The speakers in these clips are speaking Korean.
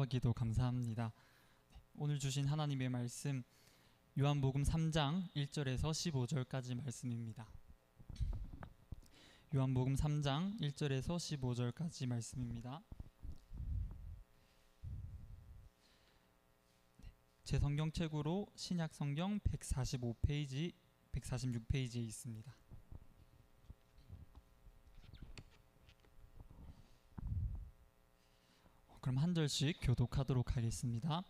기도 감사합니다. 오늘 주신 하나님의 말씀 요한복음 3장 1절에서 15절까지 말씀입니다. 요한복음 3장 1절에서 15절까지 말씀입니다. 제 성경책으로 신약 성경 145페이지, 146페이지에 있습니다. 그럼 한 절씩 교독하도록 하겠습니다.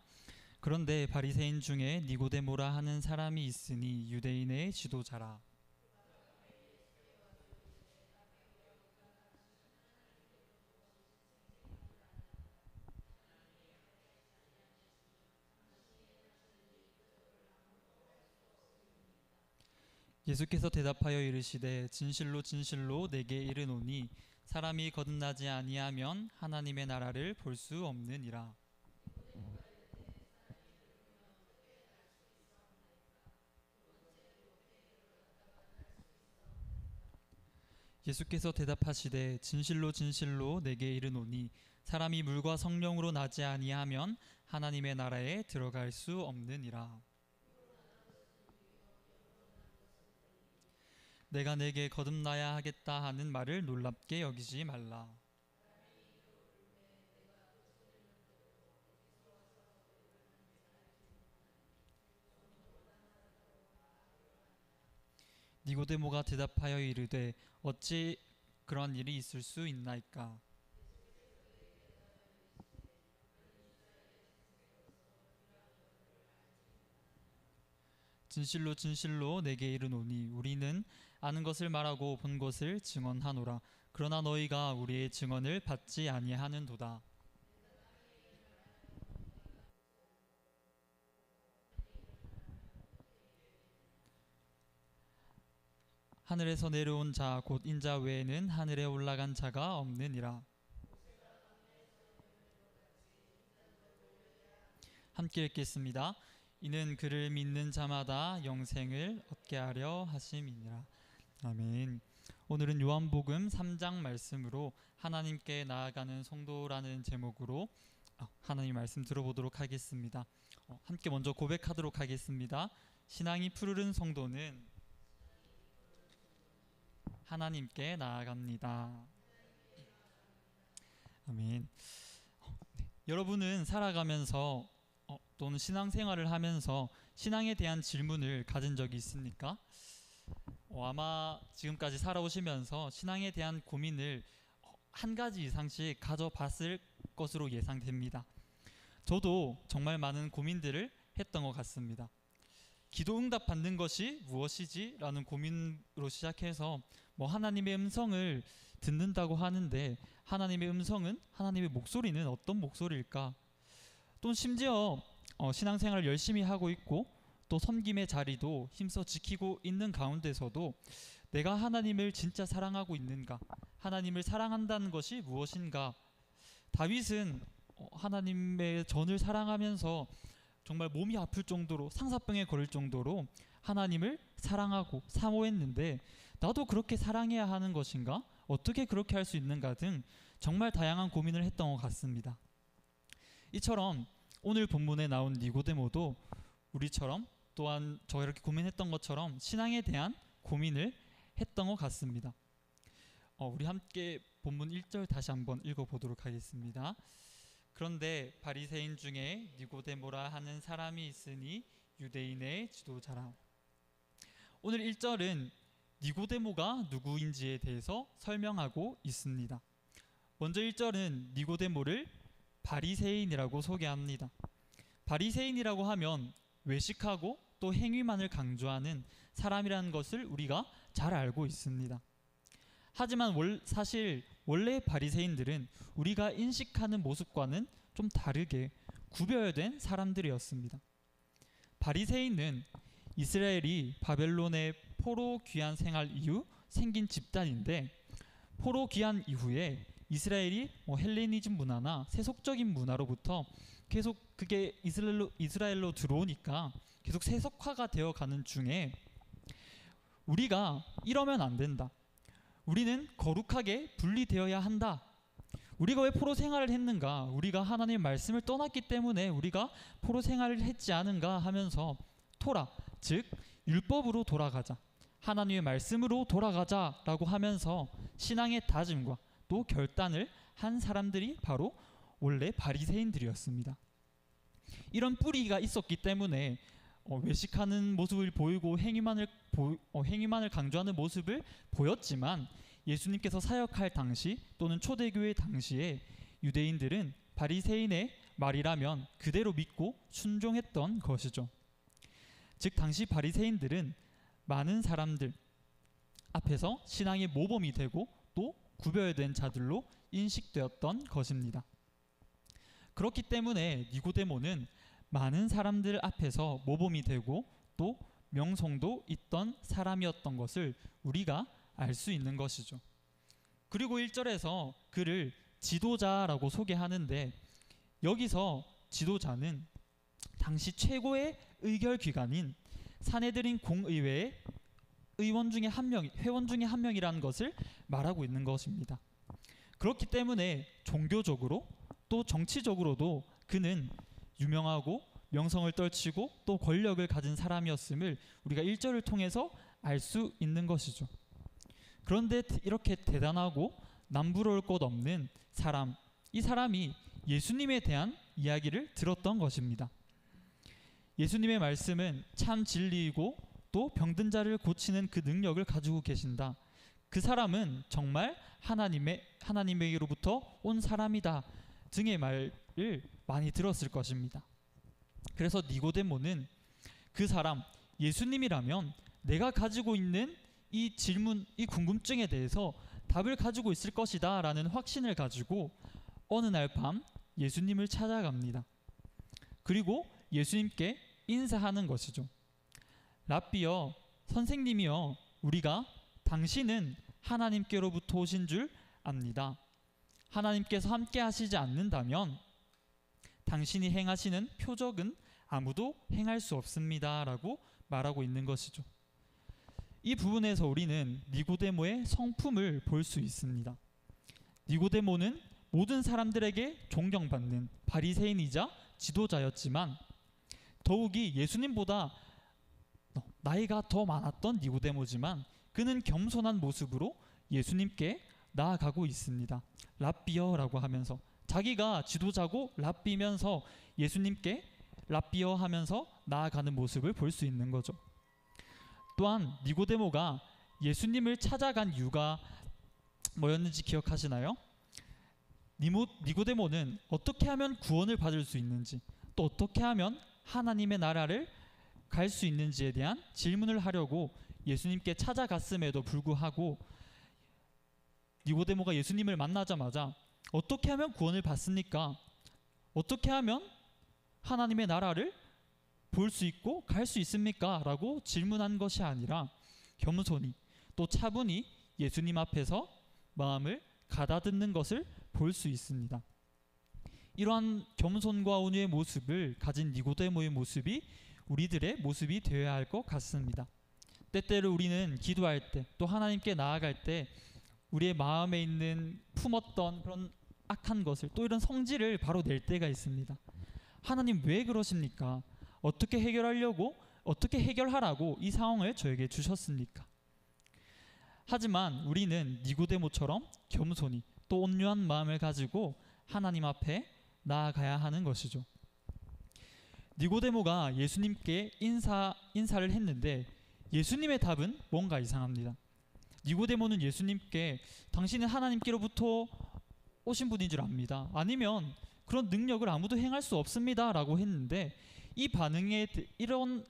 그런데 바리새인 중에 니고데모라 하는 사람이 있으니 유대인의 지도자라. 예수께서 대답하여 이르시되 진실로 진실로 내게 이르노니 사람이 거듭나지 아니하면 하나님의 나라를 볼 수 없느니라. 예수께서 대답하시되 진실로 진실로 내게 이르노니 사람이 물과 성령으로 나지 아니하면 하나님의 나라에 들어갈 수 없느니라. 내가 내게 거듭나야 하겠다 하는 말을 놀랍게 여기지 말라. 니고데모가 대답하여 이르되 어찌 그런 일이 있을 수 있나이까. 진실로 진실로 내게 이르노니 우리는 아는 것을 말하고 본 것을 증언하노라. 그러나 너희가 우리의 증언을 받지 아니하는도다. 하늘에서 내려온 자 곧 인자 외에는 하늘에 올라간 자가 없느니라. 함께 읽겠습니다. 이는 그를 믿는 자마다 영생을 얻게 하려 하심이니라. 아멘. 오늘은 요한복음 3장 말씀으로 하나님께 나아가는 성도라는 제목으로 하나님 말씀 들어보도록 하겠습니다. 함께 먼저 고백하도록 하겠습니다. 신앙이 푸르른 성도는 하나님께 나아갑니다. 아멘. 여러분은 살아가면서 또는 신앙생활을 하면서 신앙에 대한 질문을 가진 적이 있습니까? 아마 지금까지 살아오시면서 신앙에 대한 고민을 한 가지 이상씩 가져봤을 것으로 예상됩니다. 저도 정말 많은 고민들을 했던 것 같습니다. 기도 응답 받는 것이 무엇이지? 라는 고민으로 시작해서 하나님의 음성을 듣는다고 하는데 하나님의 음성은, 하나님의 목소리는 어떤 목소리일까? 또 심지어 신앙생활을 열심히 하고 있고 또 섬김의 자리도 힘써 지키고 있는 가운데서도 내가 하나님을 진짜 사랑하고 있는가? 하나님을 사랑한다는 것이 무엇인가? 다윗은 하나님의 전을 사랑하면서 정말 몸이 아플 정도로 상사병에 걸릴 정도로 하나님을 사랑하고 사모했는데 나도 그렇게 사랑해야 하는 것인가? 어떻게 그렇게 할 수 있는가 등 정말 다양한 고민을 했던 것 같습니다. 이처럼 오늘 본문에 나온 니고데모도 우리처럼 또한 저 이렇게 고민했던 것처럼 신앙에 대한 고민을 했던 것 같습니다. 우리 함께 본문 1절 다시 한번 읽어보도록 하겠습니다. 그런데 바리새인 중에 니고데모라 하는 사람이 있으니 유대인의 지도자라. 오늘 1절은 니고데모가 누구인지에 대해서 설명하고 있습니다. 먼저 1절은 니고데모를 바리새인이라고 소개합니다. 바리새인이라고 하면 외식하고 또 행위만을 강조하는 사람이라는 것을 우리가 잘 알고 있습니다. 하지만 사실 원래 바리새인들은 우리가 인식하는 모습과는 좀 다르게 구별된 사람들이었습니다. 바리새인은 이스라엘이 바벨론의 포로 귀환 생활 이후 생긴 집단인데 포로 귀환 이후에 이스라엘이 헬레니즘 문화나 세속적인 문화로부터 계속 그게 이스라엘로 들어오니까 계속 세속화가 되어가는 중에 우리가 이러면 안 된다. 우리는 거룩하게 분리되어야 한다. 우리가 왜 포로 생활을 했는가? 우리가 하나님의 말씀을 떠났기 때문에 우리가 포로 생활을 했지 않은가 하면서 토라, 즉 율법으로 돌아가자, 하나님의 말씀으로 돌아가자라고 하면서 신앙의 다짐과 또 결단을 한 사람들이 바로 원래 바리새인들이었습니다. 이런 뿌리가 있었기 때문에 외식하는 모습을 보이고 행위만을 강조하는 모습을 보였지만, 예수님께서 사역할 당시 또는 초대교회 당시에 유대인들은 바리새인의 말이라면 그대로 믿고 순종했던 것이죠. 즉 당시 바리새인들은 많은 사람들 앞에서 신앙의 모범이 되고 또 구별된 자들로 인식되었던 것입니다. 그렇기 때문에 니고데모는 많은 사람들 앞에서 모범이 되고 또 명성도 있던 사람이었던 것을 우리가 알 수 있는 것이죠. 그리고 1절에서 그를 지도자라고 소개하는데, 여기서 지도자는 당시 최고의 의결기관인 사내드린 공의회의 회원 중에 한 명이라는 것을 말하고 있는 것입니다. 그렇기 때문에 종교적으로 또 정치적으로도 그는 유명하고 명성을 떨치고 또 권력을 가진 사람이었음을 우리가 1절을 통해서 알 수 있는 것이죠. 그런데 이렇게 대단하고 남부러울 것 없는 사람, 이 사람이 예수님에 대한 이야기를 들었던 것입니다. 예수님의 말씀은 참 진리이고 또 병든 자를 고치는 그 능력을 가지고 계신다. 그 사람은 정말 하나님에게로부터 온 사람이다 등의 말을 많이 들었을 것입니다. 그래서 니고데모는 그 사람, 예수님이라면 내가 가지고 있는 이 질문, 이 궁금증에 대해서 답을 가지고 있을 것이다 라는 확신을 가지고 어느 날 밤 예수님을 찾아갑니다. 그리고 예수님께 인사하는 것이죠. 랍비여, 선생님이여, 우리가 당신은 하나님께로부터 오신 줄 압니다. 하나님께서 함께 하시지 않는다면 당신이 행하시는 표적은 아무도 행할 수 없습니다 라고 말하고 있는 것이죠. 이 부분에서 우리는 니고데모의 성품을 볼 수 있습니다. 니고데모는 모든 사람들에게 존경받는 바리새인이자 지도자였지만, 더욱이 예수님보다 나이가 더 많았던 니고데모지만 그는 겸손한 모습으로 예수님께 나아가고 있습니다. 랍비여라고 하면서 자기가 지도자고 랍비면서 예수님께 랍비여 하면서 나아가는 모습을 볼 수 있는 거죠. 또한 니고데모가 예수님을 찾아간 이유가 뭐였는지 기억하시나요? 니고데모는 어떻게 하면 구원을 받을 수 있는지, 또 어떻게 하면 하나님의 나라를 갈 수 있는지에 대한 질문을 하려고 예수님께 찾아갔음에도 불구하고, 니고데모가 예수님을 만나자마자 어떻게 하면 구원을 받습니까? 어떻게 하면 하나님의 나라를 볼 수 있고 갈 수 있습니까? 라고 질문한 것이 아니라 겸손히 또 차분히 예수님 앞에서 마음을 가다듬는 것을 볼 수 있습니다. 이러한 겸손과 온유의 모습을 가진 니고데모의 모습이 우리들의 모습이 되어야 할 것 같습니다. 때때로 우리는 기도할 때 또 하나님께 나아갈 때 우리의 마음에 있는 품었던 그런 악한 것을, 또 이런 성질을 바로 낼 때가 있습니다. 하나님 왜 그러십니까? 어떻게 해결하라고 이 상황을 저에게 주셨습니까? 하지만 우리는 니고데모처럼 겸손히 또 온유한 마음을 가지고 하나님 앞에 나아가야 하는 것이죠. 니고데모가 예수님께 인사를 했는데 예수님의 답은 뭔가 이상합니다. 니고데모는 예수님께 당신은 하나님께로부터 오신 분인 줄 압니다. 아니면 그런 능력을 아무도 행할 수 없습니다 라고 했는데, 이 반응에 이런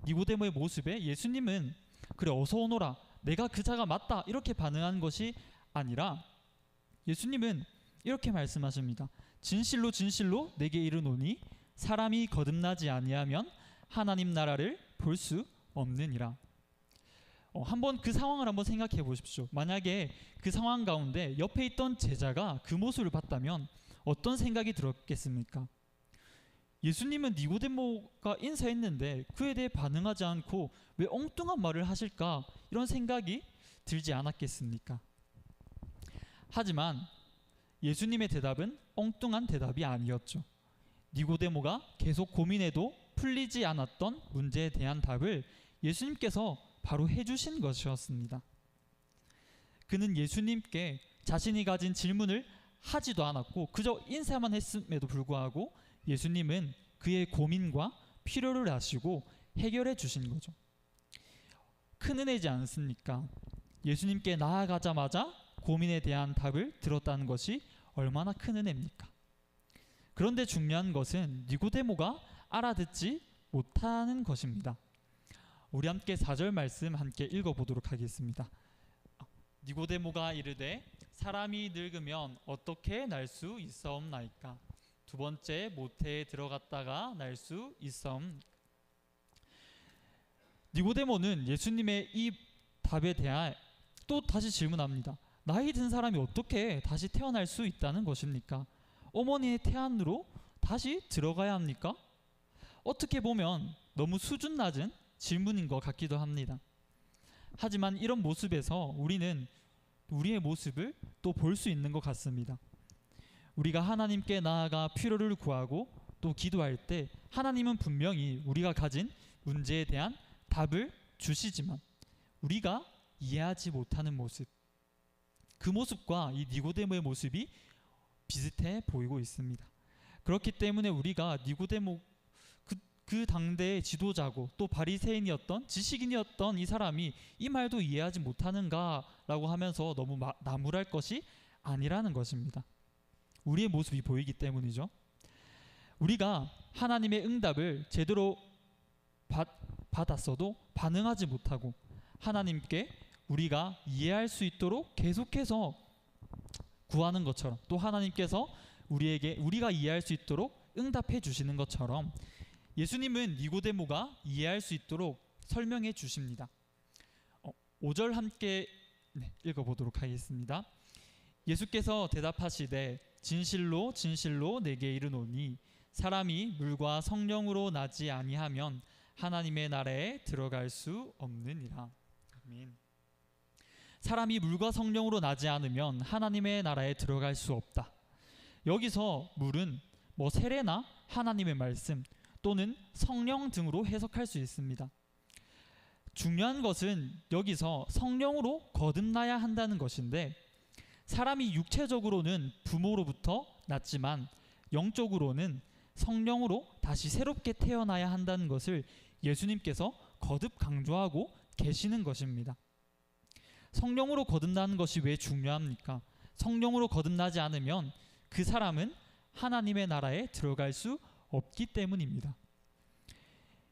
니고데모의 모습에 예수님은 그래 어서 오너라, 내가 그 자가 맞다 이렇게 반응한 것이 아니라 예수님은 이렇게 말씀하십니다. 진실로 진실로 내게 이르노니 사람이 거듭나지 아니하면 하나님 나라를 볼 수 없느니라. 한번 그 상황을 한번 생각해 보십시오. 만약에 그 상황 가운데 옆에 있던 제자가 그 모습을 봤다면 어떤 생각이 들었겠습니까? 예수님은 니고데모가 인사했는데 그에 대해 반응하지 않고 왜 엉뚱한 말을 하실까, 이런 생각이 들지 않았겠습니까? 하지만 예수님의 대답은 엉뚱한 대답이 아니었죠. 니고데모가 계속 고민해도 풀리지 않았던 문제에 대한 답을 예수님께서 바로 해주신 것이었습니다. 그는 예수님께 자신이 가진 질문을 하지도 않았고 그저 인사만 했음에도 불구하고 예수님은 그의 고민과 필요를 아시고 해결해 주신 거죠. 큰 은혜지 않습니까? 예수님께 나아가자마자 고민에 대한 답을 들었다는 것이 얼마나 큰 은혜입니까? 그런데 중요한 것은 니고데모가 알아듣지 못하는 것입니다. 우리 함께 4절 말씀 함께 읽어보도록 하겠습니다. 니고데모가 이르되 사람이 늙으면 어떻게 날 수 있사옵나이까? 두 번째 모태에 들어갔다가 날 수 있사옵나이까? 니고데모는 예수님의 이 답에 대해 또 다시 질문합니다. 나이 든 사람이 어떻게 다시 태어날 수 있다는 것입니까? 어머니의 태안으로 다시 들어가야 합니까? 어떻게 보면 너무 수준 낮은 질문인 것 같기도 합니다. 하지만 이런 모습에서 우리는 우리의 모습을 또 볼 수 있는 것 같습니다. 우리가 하나님께 나아가 필요를 구하고 또 기도할 때 하나님은 분명히 우리가 가진 문제에 대한 답을 주시지만 우리가 이해하지 못하는 모습, 그 모습과 이 니고데모의 모습이 비슷해 보이고 있습니다. 그렇기 때문에 우리가 니고데모 그 당대의 지도자고 또 바리새인이었던 지식인이었던 이 사람이 이 말도 이해하지 못하는가라고 하면서 너무 나무랄 것이 아니라는 것입니다. 우리의 모습이 보이기 때문이죠. 우리가 하나님의 응답을 제대로 받았어도 반응하지 못하고 하나님께 우리가 이해할 수 있도록 계속해서 구하는 것처럼 또 하나님께서 우리에게 우리가 이해할 수 있도록 응답해 주시는 것처럼 예수님은 니고데모가 이해할 수 있도록 설명해 주십니다. 5절 함께 읽어보도록 하겠습니다. 예수께서 대답하시되 진실로 진실로 내게 이르노니 사람이 물과 성령으로 나지 아니하면 하나님의 나라에 들어갈 수 없느니라. 아멘. 사람이 물과 성령으로 나지 않으면 하나님의 나라에 들어갈 수 없다. 여기서 물은 세례나 하나님의 말씀 또는 성령 등으로 해석할 수 있습니다. 중요한 것은 여기서 성령으로 거듭나야 한다는 것인데 사람이 육체적으로는 부모로부터 났지만 영적으로는 성령으로 다시 새롭게 태어나야 한다는 것을 예수님께서 거듭 강조하고 계시는 것입니다. 성령으로 거듭나는 것이 왜 중요합니까? 성령으로 거듭나지 않으면 그 사람은 하나님의 나라에 들어갈 수 없기 때문입니다.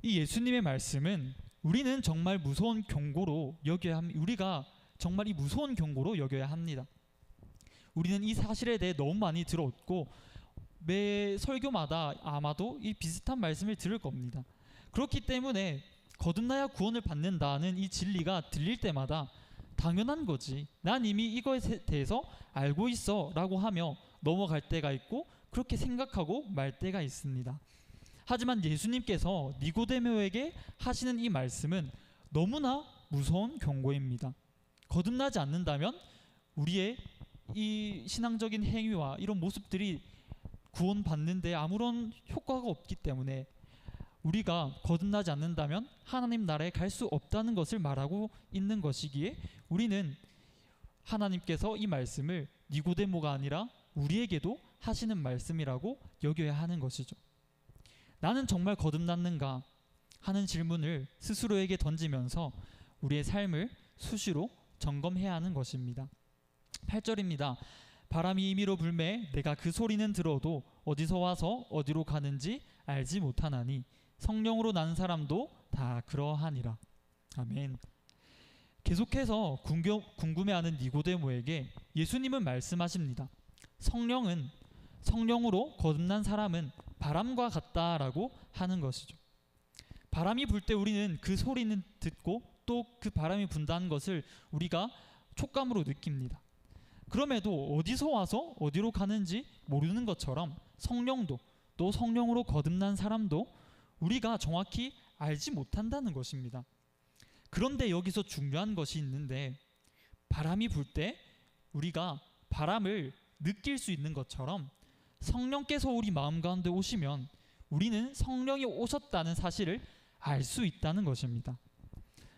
이 예수님의 말씀은 우리는 정말 무서운 경고로 여겨야 합니다. 우리가 정말 이 무서운 경고로 여겨야 합니다. 우리는 이 사실에 대해 너무 많이 들었고 매 설교마다 아마도 이 비슷한 말씀을 들을 겁니다. 그렇기 때문에 거듭나야 구원을 받는다는 이 진리가 들릴 때마다 당연한 거지, 난 이미 이거에 대해서 알고 있어 라고 하며 넘어갈 때가 있고 그렇게 생각하고 말 때가 있습니다. 하지만 예수님께서 니고데모에게 하시는 이 말씀은 너무나 무서운 경고입니다. 거듭나지 않는다면 우리의 이 신앙적인 행위와 이런 모습들이 구원받는 데 아무런 효과가 없기 때문에 우리가 거듭나지 않는다면 하나님 나라에 갈 수 없다는 것을 말하고 있는 것이기에 우리는 하나님께서 이 말씀을 니고데모가 아니라 우리에게도 하시는 말씀이라고 여겨야 하는 것이죠. 나는 정말 거듭났는가 하는 질문을 스스로에게 던지면서 우리의 삶을 수시로 점검해야 하는 것입니다. 8절입니다. 바람이 임의로 불매 내가 그 소리는 들어도 어디서 와서 어디로 가는지 알지 못하나니 성령으로 난 사람도 다 그러하니라. 아멘. 계속해서 궁금해하는 니고데모에게 예수님은 말씀하십니다. 성령은 성령으로 거듭난 사람은 바람과 같다라고 하는 것이죠. 바람이 불 때 우리는 그 소리는 듣고 또 그 바람이 분다는 것을 우리가 촉감으로 느낍니다. 그럼에도 어디서 와서 어디로 가는지 모르는 것처럼 성령도 또 성령으로 거듭난 사람도 우리가 정확히 알지 못한다는 것입니다. 그런데 여기서 중요한 것이 있는데 바람이 불 때 우리가 바람을 느낄 수 있는 것처럼 성령께서 우리 마음 가운데 오시면 우리는 성령이 오셨다는 사실을 알 수 있다는 것입니다.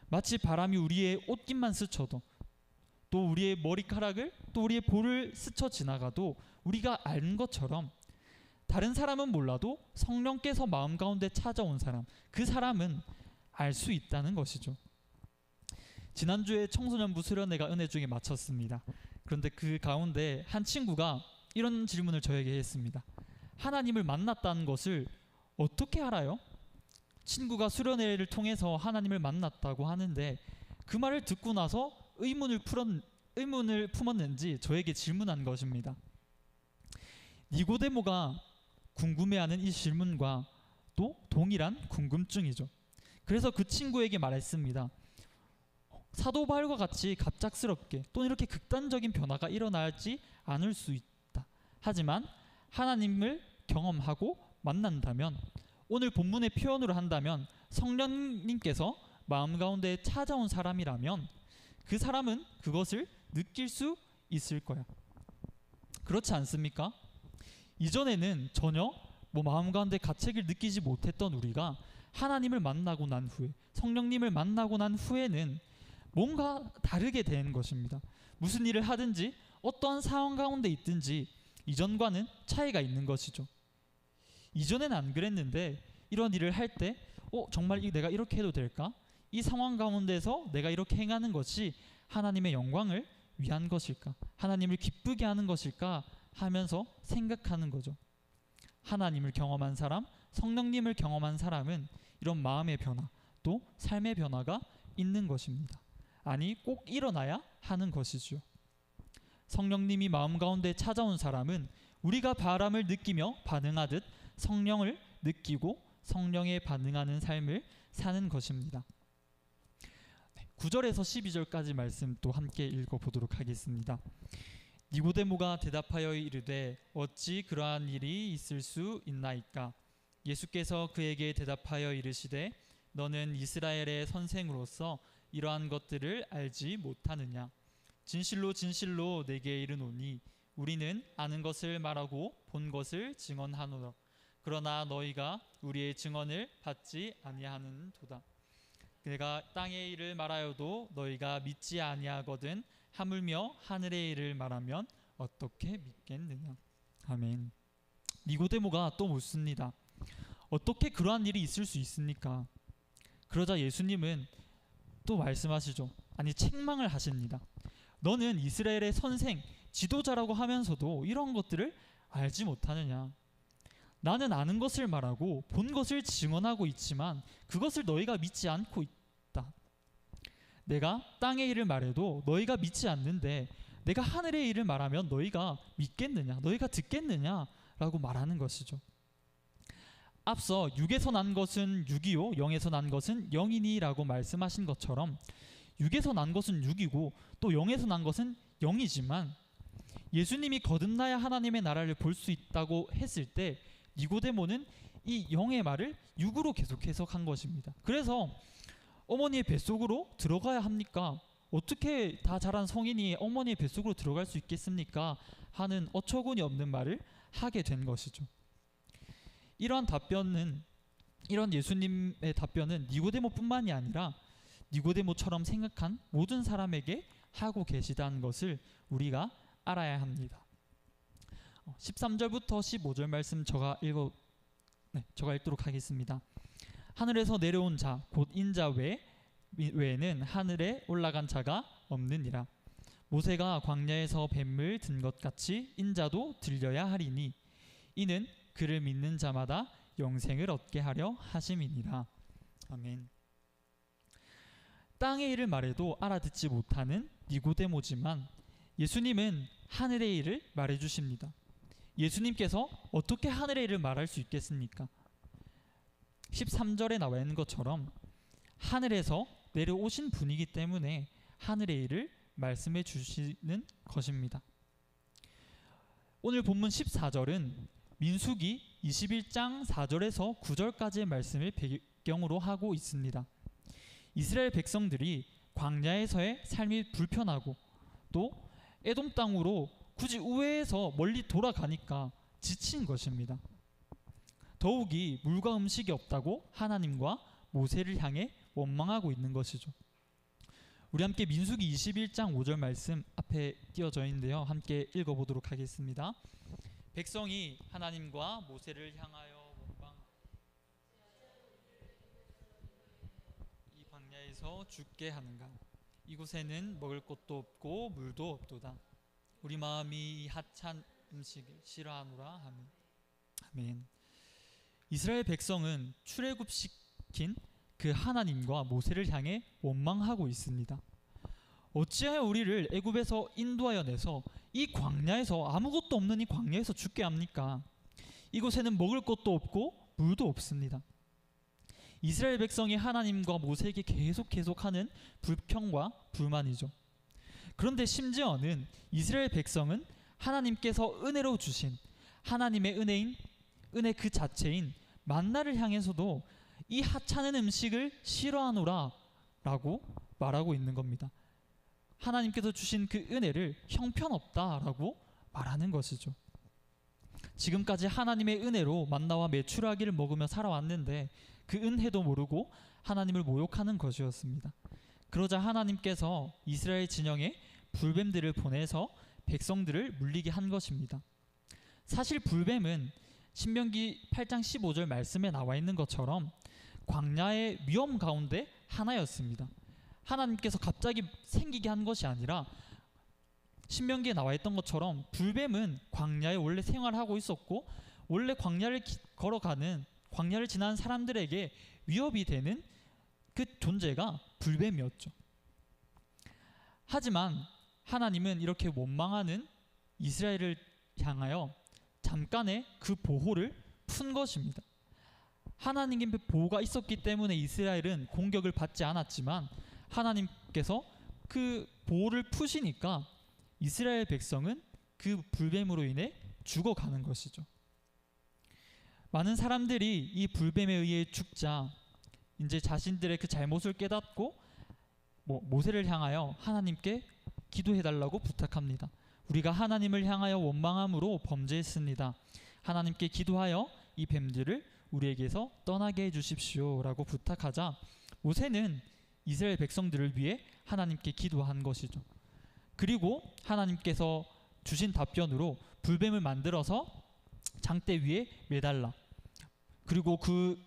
마치 바람이 우리의 옷깃만 스쳐도, 또 우리의 머리카락을, 또 우리의 볼을 스쳐 지나가도 우리가 아는 것처럼, 다른 사람은 몰라도 성령께서 마음 가운데 찾아온 사람, 그 사람은 알 수 있다는 것이죠. 지난주에 청소년부 수련회가 은혜 중에 마쳤습니다. 그런데 그 가운데 한 친구가 이런 질문을 저에게 했습니다. 하나님을 만났다는 것을 어떻게 알아요? 친구가 수련회를 통해서 하나님을 만났다고 하는데 그 말을 듣고 나서 의문을 품었는지 저에게 질문한 것입니다. 니고데모가 궁금해하는 이 질문과 또 동일한 궁금증이죠. 그래서 그 친구에게 말했습니다. 사도 바울과 같이 갑작스럽게 또는 이렇게 극단적인 변화가 일어나지 않을 수 있다. 하지만 하나님을 경험하고 만난다면, 오늘 본문의 표현으로 한다면 성령님께서 마음 가운데 찾아온 사람이라면 그 사람은 그것을 느낄 수 있을 거야. 그렇지 않습니까? 이전에는 전혀 마음 가운데 가책을 느끼지 못했던 우리가 하나님을 만나고 난 후에, 성령님을 만나고 난 후에는 뭔가 다르게 되는 것입니다. 무슨 일을 하든지 어떠한 상황 가운데 있든지 이전과는 차이가 있는 것이죠. 이전에는 안 그랬는데 이런 일을 할 때 정말 내가 이렇게 해도 될까? 이 상황 가운데서 내가 이렇게 행하는 것이 하나님의 영광을 위한 것일까? 하나님을 기쁘게 하는 것일까? 하면서 생각하는 거죠. 하나님을 경험한 사람, 성령님을 경험한 사람은 이런 마음의 변화, 또 삶의 변화가 있는 것입니다. 아니, 꼭 일어나야 하는 것이죠. 성령님이 마음 가운데 찾아온 사람은 우리가 바람을 느끼며 반응하듯 성령을 느끼고 성령에 반응하는 삶을 사는 것입니다. 9절에서 12절까지 말씀 또 함께 읽어보도록 하겠습니다. 니고데모가 대답하여 이르되 어찌 그러한 일이 있을 수 있나이까? 예수께서 그에게 대답하여 이르시되 너는 이스라엘의 선생으로서 이러한 것들을 알지 못하느냐? 진실로 진실로 내게 이르노니 우리는 아는 것을 말하고 본 것을 증언하노라. 그러나 너희가 우리의 증언을 받지 아니하는도다. 내가 땅의 일을 말하여도 너희가 믿지 아니하거든 하물며 하늘의 일을 말하면 어떻게 믿겠느냐. 아멘. 니고데모가 또 묻습니다. 어떻게 그러한 일이 있을 수 있습니까? 그러자 예수님은 또 말씀하시죠. 아니, 책망을 하십니다. 너는 이스라엘의 선생, 지도자라고 하면서도 이런 것들을 알지 못하느냐. 나는 아는 것을 말하고 본 것을 증언하고 있지만 그것을 너희가 믿지 않고 있다. 내가 땅의 일을 말해도 너희가 믿지 않는데 내가 하늘의 일을 말하면 너희가 믿겠느냐, 너희가 듣겠느냐 라고 말하는 것이죠. 앞서 육에서 난 것은 육이요 영에서 난 것은 영이니 라고 말씀하신 것처럼 육에서 난 것은 육이고 또 영에서 난 것은 영이지만 예수님이 거듭나야 하나님의 나라를 볼 수 있다고 했을 때 니고데모는 이 영의 말을 육으로 계속 해석한 것입니다. 그래서 어머니의 뱃속으로 들어가야 합니까? 어떻게 다 자란 성인이 어머니의 뱃속으로 들어갈 수 있겠습니까? 하는 어처구니 없는 말을 하게 된 것이죠. 이런 예수님의 답변은 니고데모뿐만이 아니라 니고데모처럼 생각한 모든 사람에게 하고 계시다는 것을 우리가 알아야 합니다. 13절부터 15절 말씀 제가 읽도록 하겠습니다. 하늘에서 내려온 자 곧 인자 외에는 하늘에 올라간 자가 없느니라. 모세가 광야에서 뱀을 든 것 같이 인자도 들려야 하리니 이는 그를 믿는 자마다 영생을 얻게 하려 하심이니라. 아멘. 땅의 일을 말해도 알아듣지 못하는 니고데모지만 예수님은 하늘의 일을 말해주십니다. 예수님께서 어떻게 하늘의 일을 말할 수 있겠습니까? 13절에 나와 있는 것처럼 하늘에서 내려오신 분이기 때문에 하늘의 일을 말씀해 주시는 것입니다. 오늘 본문 14절은 민수기 21장 4절에서 9절까지의 말씀을 배경으로 하고 있습니다. 이스라엘 백성들이 광야에서의 삶이 불편하고 또 에돔 땅으로 굳이 우회해서 멀리 돌아가니까 지친 것입니다. 더욱이 물과 음식이 없다고 하나님과 모세를 향해 원망하고 있는 것이죠. 우리 함께 민수기 21장 5절 말씀 앞에 띄어져 있는데요. 함께 읽어보도록 하겠습니다. 백성이 하나님과 모세를 향하여 원망하여 이 광야에서 죽게 하는가? 이곳에는 먹을 것도 없고 물도 없도다. 우리 마음이 이 하찮은 음식을 싫어하노라 하면. 아멘. 이스라엘 백성은 출애굽시킨 그 하나님과 모세를 향해 원망하고 있습니다. 어찌하여 우리를 애굽에서 인도하여 내서 이 광야에서 아무것도 없는 이 광야에서 죽게 합니까? 이곳에는 먹을 것도 없고 물도 없습니다. 이스라엘 백성이 하나님과 모세에게 계속하는 불평과 불만이죠. 그런데 심지어는 이스라엘 백성은 하나님께서 은혜로 주신 하나님의 은혜 그 자체인 만나를 향해서도 이 하찮은 음식을 싫어하노라 라고 말하고 있는 겁니다. 하나님께서 주신 그 은혜를 형편없다라고 말하는 것이죠. 지금까지 하나님의 은혜로 만나와 메추라기를 먹으며 살아왔는데 그 은혜도 모르고 하나님을 모욕하는 것이었습니다. 그러자 하나님께서 이스라엘 진영에 불뱀들을 보내서 백성들을 물리게 한 것입니다. 사실 불뱀은 신명기 8장 15절 말씀에 나와 있는 것처럼 광야의 위험 가운데 하나였습니다. 하나님께서 갑자기 생기게 한 것이 아니라 신명기에 나와 있던 것처럼 불뱀은 광야에 원래 생활하고 있었고 원래 광야를 지나는 사람들에게 위협이 되는 그 존재가 불뱀이었죠. 하지만 하나님은 이렇게 원망하는 이스라엘을 향하여 잠깐의 그 보호를 푼 것입니다. 하나님의 보호가 있었기 때문에 이스라엘은 공격을 받지 않았지만 하나님께서 그 보호를 푸시니까 이스라엘 백성은 그 불뱀으로 인해 죽어가는 것이죠. 많은 사람들이 이 불뱀에 의해 죽자 이제 자신들의 그 잘못을 깨닫고 모세를 향하여 하나님께 기도해달라고 부탁합니다. 우리가 하나님을 향하여 원망함으로 범죄했습니다. 하나님께 기도하여 이 뱀들을 우리에게서 떠나게 해주십시오 라고 부탁하자 모세는 이스라엘 백성들을 위해 하나님께 기도한 것이죠. 그리고 하나님께서 주신 답변으로 불뱀을 만들어서 장대 위에 매달라. 그리고 그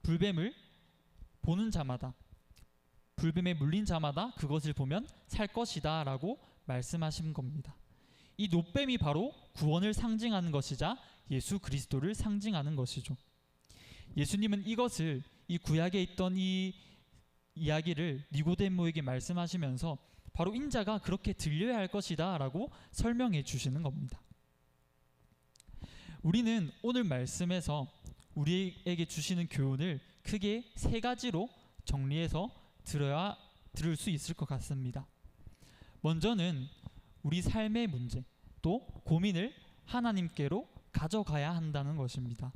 불뱀을 보는 자마다, 불뱀에 물린 자마다 그것을 보면 살 것이다 라고 말씀하신 겁니다. 이 놋뱀이 바로 구원을 상징하는 것이자 예수 그리스도를 상징하는 것이죠. 예수님은 이것을, 이 구약에 있던 이 이야기를 니고데모에게 말씀하시면서 바로 인자가 그렇게 들려야 할 것이다 라고 설명해 주시는 겁니다. 우리는 오늘 말씀에서 우리에게 주시는 교훈을 크게 세 가지로 정리해서 들을 수 있을 것 같습니다. 먼저는 우리 삶의 문제, 또 고민을 하나님께로 가져가야 한다는 것입니다.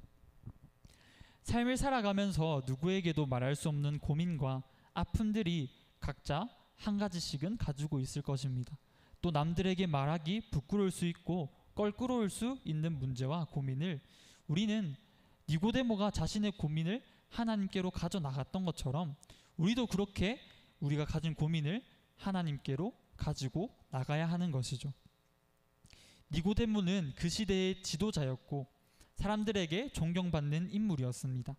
삶을 살아가면서 누구에게도 말할 수 없는 고민과 아픔들이 각자 한 가지씩은 가지고 있을 것입니다. 또 남들에게 말하기 부끄러울 수 있고 껄끄러울 수 있는 문제와 고민을 우리는 니고데모가 자신의 고민을 하나님께로 가져나갔던 것처럼 우리도 그렇게 우리가 가진 고민을 하나님께로 가지고 나가야 하는 것이죠. 니고데모는 그 시대의 지도자였고 사람들에게 존경받는 인물이었습니다.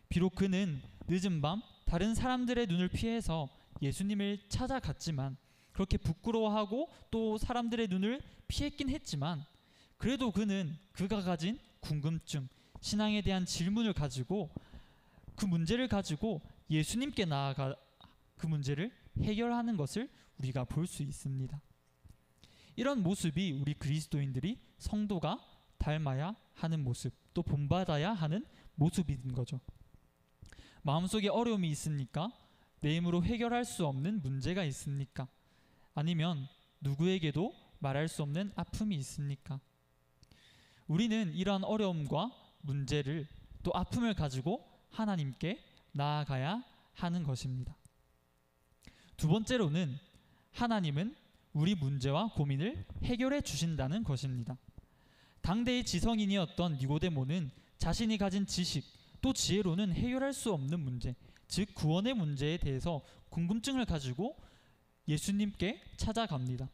비록 그는 늦은 밤 다른 사람들의 눈을 피해서 예수님을 찾아갔지만 그렇게 부끄러워하고 또 사람들의 눈을 피했긴 했지만 그래도 그는 그가 가진 궁금증, 신앙에 대한 질문을 가지고 그 문제를 가지고 예수님께 나아가 그 문제를 해결하는 것을 우리가 볼 수 있습니다. 이런 모습이 우리 그리스도인들이 성도가 닮아야 하는 모습, 또 본받아야 하는 모습인 거죠. 마음속에 어려움이 있습니까? 내 힘으로 해결할 수 없는 문제가 있습니까? 아니면 누구에게도 말할 수 없는 아픔이 있습니까? 우리는 이러한 어려움과 문제를 또 아픔을 가지고 하나님께 나아가야 하는 것입니다. 두 번째로는 하나님은 우리 문제와 고민을 해결해 주신다는 것입니다. 당대의 지성인이었던 니고데모는 자신이 가진 지식 또 지혜로는 해결할 수 없는 문제, 즉 구원의 문제에 대해서 궁금증을 가지고 예수님께 찾아갑니다.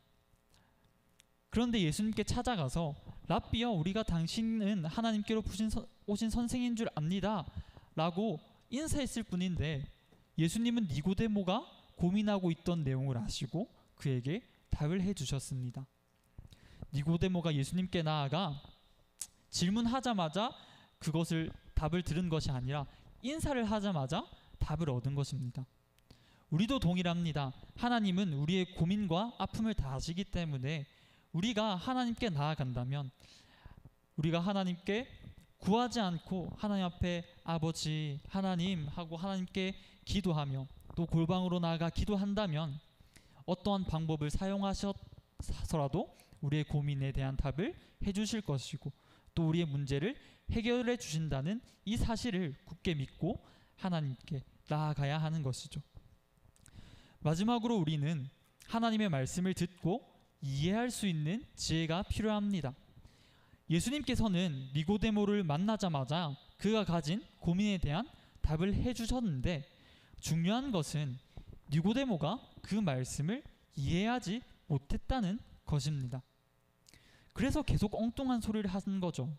그런데 예수님께 찾아가서 랍비여, 우리가 당신은 하나님께로 오신 선생인 줄 압니다 라고 인사했을 뿐인데, 예수님은 니고데모가 고민하고 있던 내용을 아시고 그에게 답을 해주셨습니다. 니고데모가 예수님께 나아가 질문하자마자 그것을 답을 들은 것이 아니라 인사를 하자마자 답을 얻은 것입니다. 우리도 동일합니다. 하나님은 우리의 고민과 아픔을 다 아시기 때문에 우리가 하나님께 나아간다면, 우리가 하나님께 구하지 않고 하나님 앞에 아버지 하나님 하고 하나님께 기도하며 또 골방으로 나아가 기도한다면 어떠한 방법을 사용하셔서라도 우리의 고민에 대한 답을 해주실 것이고 또 우리의 문제를 해결해 주신다는 이 사실을 굳게 믿고 하나님께 나아가야 하는 것이죠. 마지막으로 우리는 하나님의 말씀을 듣고 이해할 수 있는 지혜가 필요합니다. 예수님께서는 니고데모를 만나자마자 그가 가진 고민에 대한 답을 해주셨는데, 중요한 것은 니고데모가 그 말씀을 이해하지 못했다는 것입니다. 그래서 계속 엉뚱한 소리를 하는 거죠.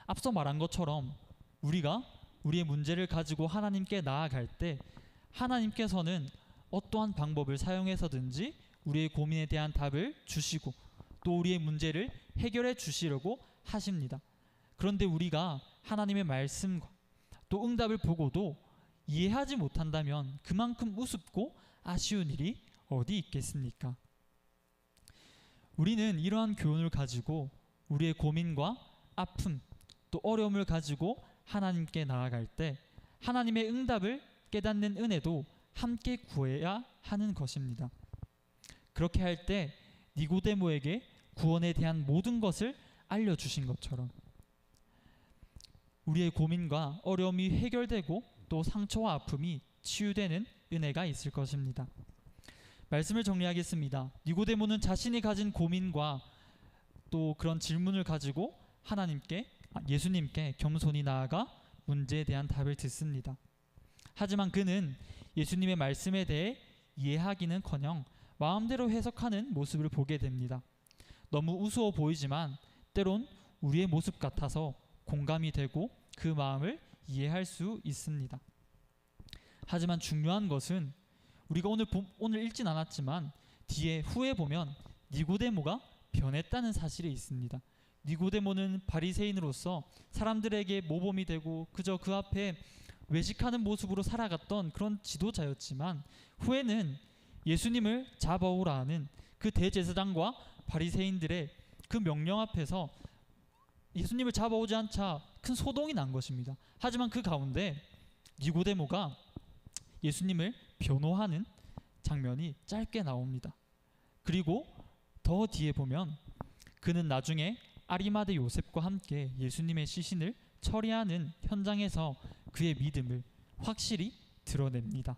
앞서 말한 것처럼 우리가 우리의 문제를 가지고 하나님께 나아갈 때 하나님께서는 어떠한 방법을 사용해서든지 우리의 고민에 대한 답을 주시고 또 우리의 문제를 해결해 주시려고 하십니다. 그런데 우리가 하나님의 말씀과 또 응답을 보고도 이해하지 못한다면 그만큼 우습고 아쉬운 일이 어디 있겠습니까? 우리는 이러한 교훈을 가지고 우리의 고민과 아픔 또 어려움을 가지고 하나님께 나아갈 때 하나님의 응답을 깨닫는 은혜도 함께 구해야 하는 것입니다. 그렇게 할 때 니고데모에게 구원에 대한 모든 것을 알려주신 것처럼 우리의 고민과 어려움이 해결되고 또 상처와 아픔이 치유되는 은혜가 있을 것입니다. 말씀을 정리하겠습니다. 니고데모는 자신이 가진 고민과 또 그런 질문을 가지고 예수님께 겸손히 나아가 문제에 대한 답을 듣습니다. 하지만 그는 예수님의 말씀에 대해 이해하기는커녕 마음대로 해석하는 모습을 보게 됩니다. 너무 우스워 보이지만 때론 우리의 모습 같아서 공감이 되고 그 마음을 이해할 수 있습니다. 하지만 중요한 것은 우리가 오늘 읽진 않았지만 후에 보면 니고데모가 변했다는 사실이 있습니다. 니고데모는 바리새인으로서 사람들에게 모범이 되고 그저 그 앞에 외식하는 모습으로 살아갔던 그런 지도자였지만 후에는 예수님을 잡아오라 하는 그 대제사장과 바리새인들의 그 명령 앞에서 예수님을 잡아오지 않자 큰 소동이 난 것입니다. 하지만 그 가운데 니고데모가 예수님을 변호하는 장면이 짧게 나옵니다. 그리고 더 뒤에 보면 그는 나중에 아리마대 요셉과 함께 예수님의 시신을 처리하는 현장에서 그의 믿음을 확실히 드러냅니다.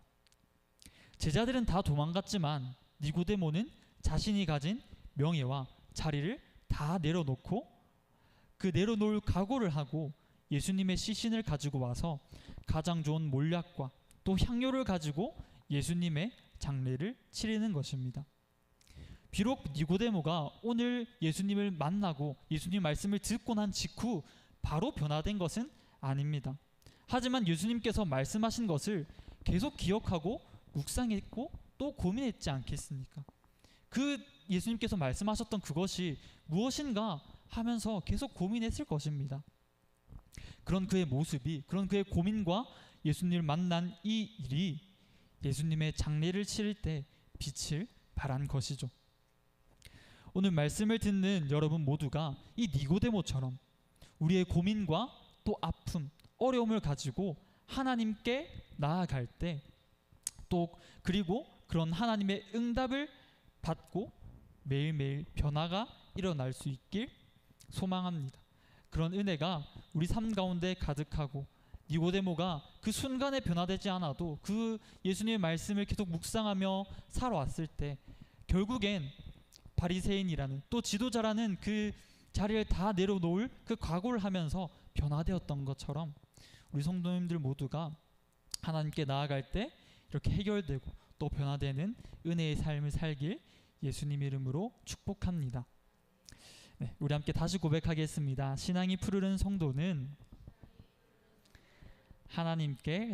제자들은 다 도망갔지만 니고데모는 자신이 가진 명예와 자리를 다 내려놓고 그 내려놓을 각오를 하고 예수님의 시신을 가지고 와서 가장 좋은 몰약과 또 향료를 가지고 예수님의 장례를 치르는 것입니다. 비록 니고데모가 오늘 예수님을 만나고 예수님 말씀을 듣고 난 직후 바로 변화된 것은 아닙니다. 하지만 예수님께서 말씀하신 것을 계속 기억하고 묵상했고 또 고민했지 않겠습니까? 그 예수님께서 말씀하셨던 그것이 무엇인가 하면서 계속 고민했을 것입니다. 그런 그의 모습이, 그런 그의 고민과 예수님을 만난 이 일이 예수님의 장례를 치를 때 빛을 발한 것이죠. 오늘 말씀을 듣는 여러분 모두가 이 니고데모처럼 우리의 고민과 또 아픔, 어려움을 가지고 하나님께 나아갈 때 또 그리고 그런 하나님의 응답을 받고 매일매일 변화가 일어날 수 있길 소망합니다. 그런 은혜가 우리 삶 가운데 가득하고 니고데모가 그 순간에 변화되지 않아도 그 예수님의 말씀을 계속 묵상하며 살아왔을 때 결국엔 바리새인이라는 또 지도자라는 그 자리를 다 내려놓을 그 각오를 하면서 변화되었던 것처럼 우리 성도님들 모두가 하나님께 나아갈 때 이렇게 해결되고 또 변화되는 은혜의 삶을 살길 예수님 이름으로 축복합니다. 네, 우리 함께 다시 고백하겠습니다. 신앙이 푸르른 성도는 하나님께